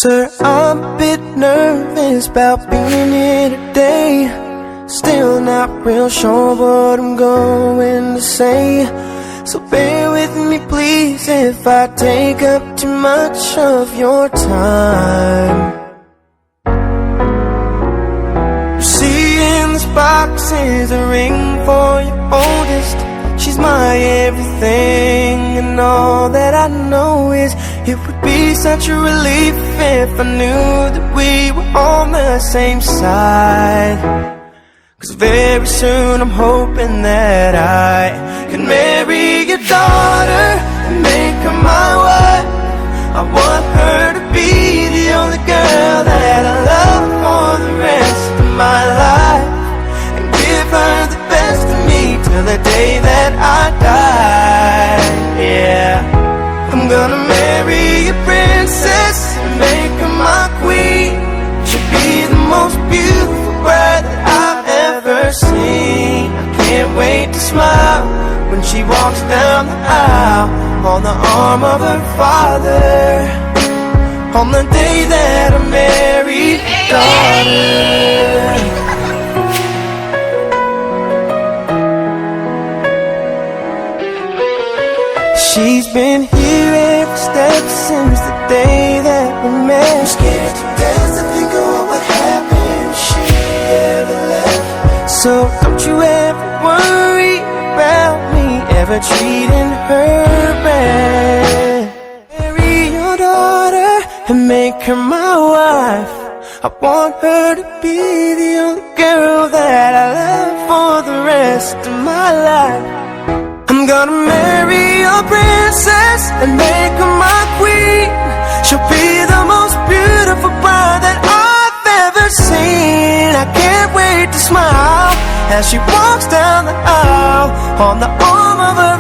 Sir, I'm a bit nervous about being here today. Still not real sure what I'm going to say, so bear with me please if I take up too much of your time. You see in this box is a ring for your oldest. She's my everything, and all that I know is it would be such a relief if I knew that we were on the same side. 'Cause very soon I'm hoping that I can marry your daughter and make her my wife. I want her to be the only girl that I love for the rest of my life, and give her the best of me till the day that I die. Yeah, I'm gonna marry a princess and make her my queen. She'll be the most beautiful bride that I've ever seen. I can't wait to smile when she walks down the aisle on the arm of her father, on the day that I married her daughter. She's been here every step since the day that we met. I'm scared to death to think of what would happen if she ever left. So don't you ever worry about me ever treating her bad. Marry your daughter and make her my wife. I want her to be the only girl that I love for the rest of my life. I'm gonna marry a princess and make her my queen. She'll be the most beautiful bride that I've ever seen. I can't wait to smile as she walks down the aisle on the arm of her